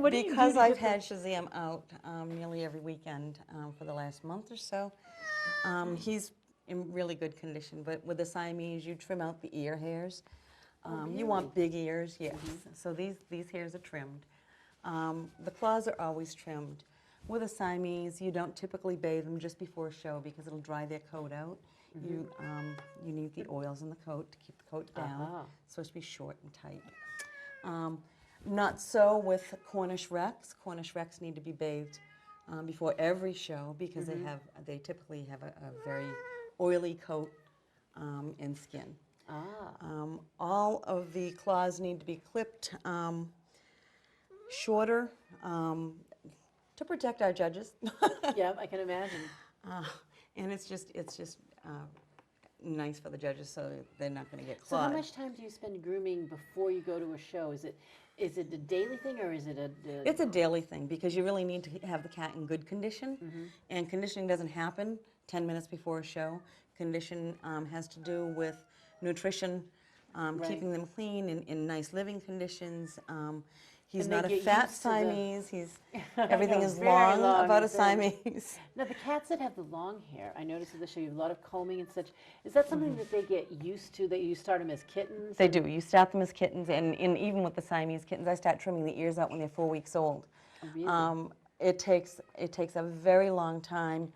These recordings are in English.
What do you do Because to I've get them- had Shazam out nearly every weekend for the last month or so, he's in really good condition. But with the Siamese, you trim out the ear hairs. You want big ears, yes. So these hairs are trimmed. The claws are always trimmed. With a Siamese, you don't typically bathe them just before a show because it'll dry their coat out. You need the oils in the coat to keep the coat down. It's supposed to be short and tight. Not so with Cornish Rex. Cornish Rex need to be bathed before every show because they typically have a very oily coat and skin. All of the claws need to be clipped shorter to protect our judges. Yeah, I can imagine. And it's just nice for the judges so they're not going to get So clawed. how much time do you spend grooming before you go to a show? Is it a daily thing or is it a... It's a daily thing because you really need to have the cat in good condition. And conditioning doesn't happen 10 minutes before a show. Condition has to do with nutrition, keeping them clean in nice living conditions. He's And they not a get fat used to the- Siamese. Everything is very long long about a and thin. Siamese. Now, the cats that have the long hair, I noticed at the show you have a lot of combing and such. Is that something that they get used to, that you start them as kittens? They do. You start them as kittens, and even with the Siamese kittens, I start trimming the ears out when they're 4 weeks old. Oh, really? It takes a very long time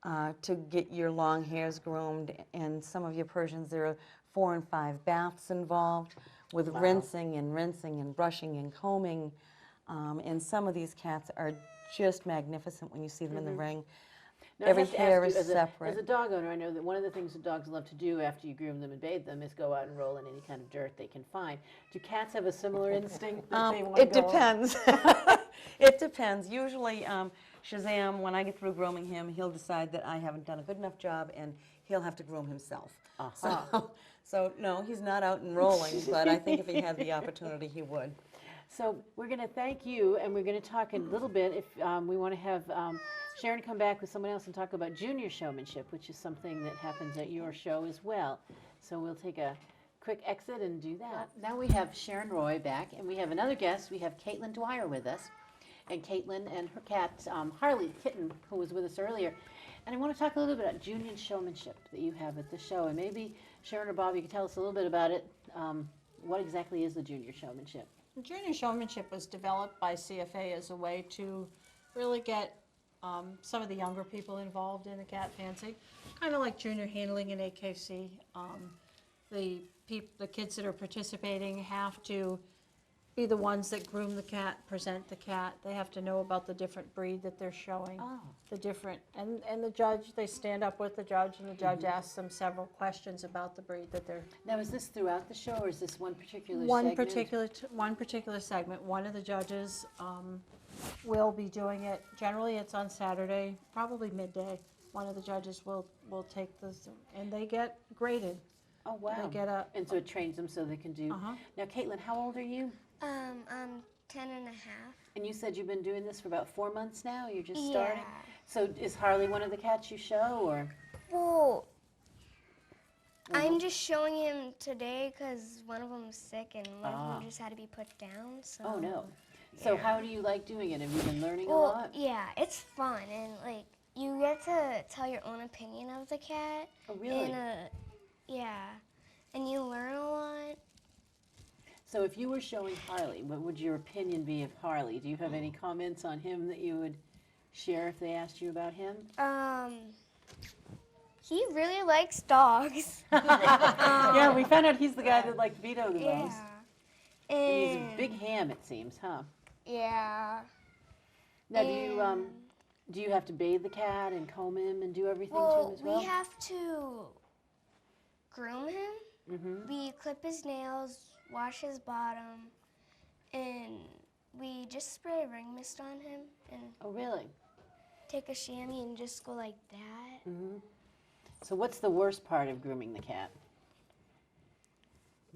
to get your long hairs groomed, and some of your Persians, there are 4 and 5 baths involved with rinsing and brushing and combing. And some of these cats are just magnificent when you see them in the ring. Now, I Every have to hair ask is you, separate. as a dog owner, I know that one of the things that dogs love to do after you groom them and bathe them is go out and roll in any kind of dirt they can find. Do cats have a similar instinct that they want to It go? depends. It depends. Usually, Shazam, when I get through grooming him, he'll decide that I haven't done a good enough job, and he'll have to groom himself. So no, he's not out and rolling, but I think if he had the opportunity, he would. So we're going to thank you, and we're going to talk a little bit, if we want to have Sharon come back with someone else and talk about junior showmanship, which is something that happens at your show as well. So we'll take a quick exit and do that. Now we have Sharon Roy back, and we have another guest. We have Caitlin Dwyer with us. And Caitlin and her cat, Harley, the kitten, who was with us earlier. And I want to talk a little bit about junior showmanship that you have at the show. And maybe Sharon or Bob, you can tell us a little bit about it. What exactly is the junior showmanship? Junior showmanship was developed by CFA as a way to really get some of the younger people involved in the cat fancy, kind of like junior handling in AKC. The kids that are participating have to be the ones that groom the cat, present the cat. They have to know about the different breed that they're showing. The different, and the judge, they stand up with the judge, and the judge asks them several questions about the breed that they're. Now, is this throughout the show, or is this one particular One segment? one particular segment. One of the judges will be doing it. Generally, it's on Saturday, probably midday. One of the judges will take this, and they get graded. Oh, wow. They get a. And so it trains them so they can do. Now, Caitlin, how old are you? I'm 10 and a half. And you said you've been doing this for about 4 months now? You're just starting? So is Harley one of the cats you show, or? Well, I'm just showing him today because one of them is sick and one of them just had to be put down. So. Oh, no. So how do you like doing it? Have you been learning a Well, lot? yeah, it's fun and like you get to tell your own opinion of the cat. Oh, really? And, yeah, and you learn a lot. So if you were showing Harley, what would your opinion be of Harley? Do you have any comments on him that you would share if they asked you about him? He really likes dogs. Yeah, we found out he's the guy that liked Vito the most. Yeah. And he's a big ham, it seems, huh? Yeah. Now, do you have to bathe the cat and comb him and do everything to him as well? We have to groom him. We clip his nails, wash his bottom, and we just spray ring mist on him and Oh, really? take a chamois and just go like that. So what's the worst part of grooming the cat?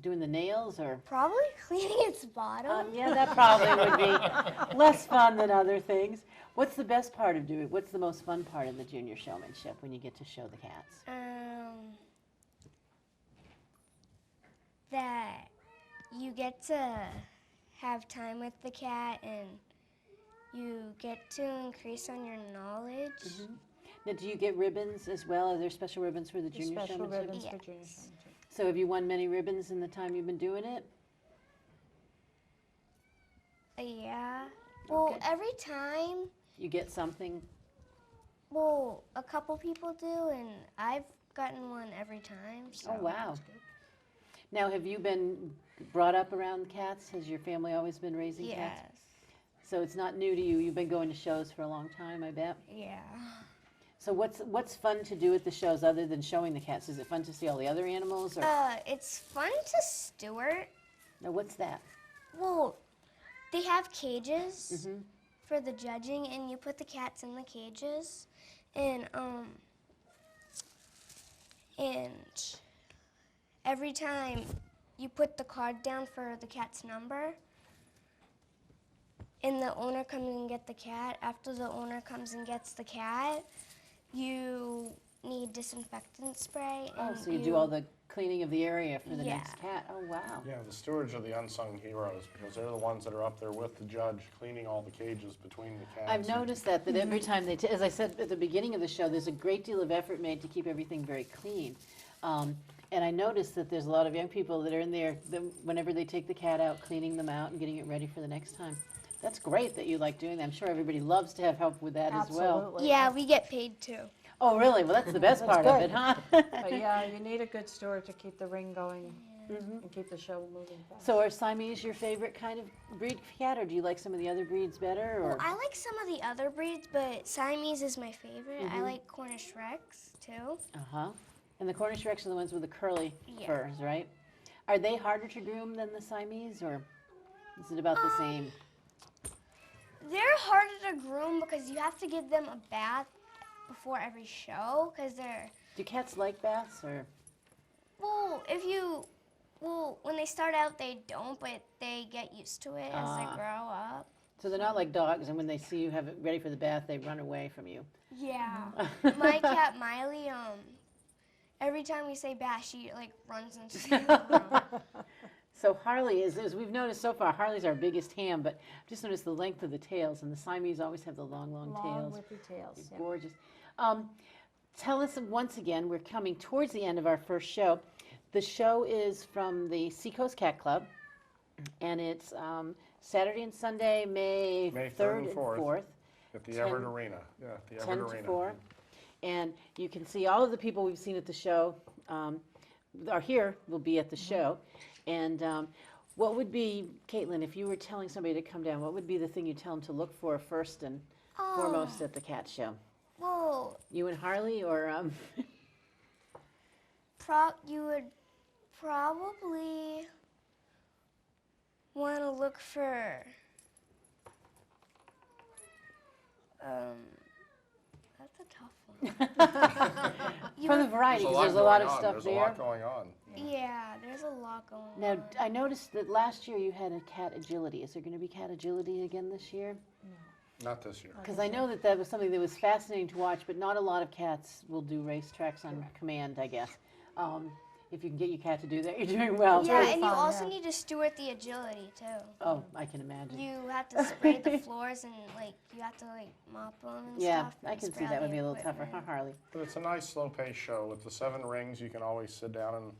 Doing the nails, or? Probably cleaning its bottom. Yeah, that probably would be less fun than other things. What's the best part of doing? What's the most fun part of the junior showmanship when you get to show the cats? That you get to have time with the cat and get to increase on your knowledge. Now, do you get ribbons as well? Are there special ribbons for the junior Special showmanship? ribbons for Yes. junior showmanship. So have you won many ribbons in the time you've been doing it? Yeah. Well, Okay. every time, You get something? well, a couple people do, and I've gotten one every time. So. Oh, wow. Now, have you been brought up around cats? Has your family always been raising Yes. cats? So it's not new to you. You've been going to shows for a long time, I bet. Yeah. So what's fun to do at the shows other than showing the cats? Is it fun to see all the other animals? Or It's fun to steward. no, what's that? Well, they have cages for the judging, and you put the cats in the cages, and every time you put the card down for the cat's number, and the owner comes and get the cat. After the owner comes and gets the cat, you need disinfectant spray. Oh, And so you do all the cleaning of the area for the next Yeah. cat. Oh, wow. Yeah, the stewards are the unsung heroes because they're the ones that are up there with the judge cleaning all the cages between the cats. I've noticed that every time they, as I said at the beginning of the show, there's a great deal of effort made to keep everything very clean. And I noticed that there's a lot of young people that are in there whenever they take the cat out, cleaning them out and getting it ready for the next time. That's great that you like doing that. I'm sure everybody loves to have help with that as well. Absolutely. Yeah, we get paid too. Oh, really? Well, that's the best part of good. it, huh? But yeah, you need a good steward to keep the ring going and keep the show moving fast. So are Siamese your favorite kind of breed cat, or do you like some of the other breeds better? Or Well, I like some of the other breeds, but Siamese is my favorite. I like Cornish Rex too. uh-huh. And the Cornish Rex are the ones with the curly Yeah. furs, right? Are they harder to groom than the Siamese, or is it about the same? They're harder to groom because you have to give them a bath before every show because they're, Do cats like baths, or? when they start out they don't, but they get used to it as they grow up. So they're not like dogs, and when they see you have it ready for the bath, they run away from you. Yeah. My cat Miley, every time we say bath, she like runs into the room. So Harley is, as we've noticed so far, Harley's our biggest ham, but I've just noticed the length of the tails, and the Siamese always have the long, long Long, tails. whippy tails. Yeah. Gorgeous. Tell us once again, we're coming towards the end of our first show. The show is from the Seacoast Cat Club, and it's Saturday and Sunday, May 3rd and 4th. At the 10 Everett Arena. Yeah, at the 10 Everett to Arena. 4. And you can see all of the people we've seen at the show are here, will be at the show. And what would be, Caitlin, if you were telling somebody to come down, what would be the thing you tell them to look for first and foremost at the cat show? Well, You and Harley, or you would probably want to look for that's a tough one. for the variety, because there's a lot of stuff There's a there. lot going on. Yeah, there's a lot going Now, on. I noticed that last year you had a cat agility. Is there going to be cat agility again this year? Not this year. Because I know that was something that was fascinating to watch, but not a lot of cats will do racetracks on command, I guess. If you can get your cat to do that, you're doing well. Yeah, and you fun, also yeah. need to steward the agility too. Oh, I can imagine. You have to spray the floors and like you have to like mop them and Yeah, stuff. I and can see spray that all would the be a little tougher, huh, equipment. Harley? But it's a nice slow-paced show. With the 7 rings, you can always sit down and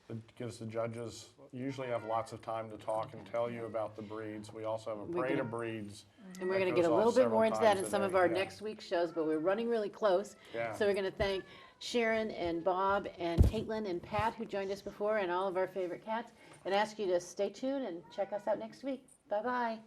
it gives the judges, usually have lots of time to talk and tell you about the breeds. We also have a We're parade gonna- of breeds. And we're that going to get a goes little off bit several more into that times in a some of day, our yeah. next week's shows, but we're running really close. Yeah. So we're going to thank Sharon and Bob and Caitlin and Pat, who joined us before, and all of our favorite cats, and ask you to stay tuned and check us out next week. Bye-bye.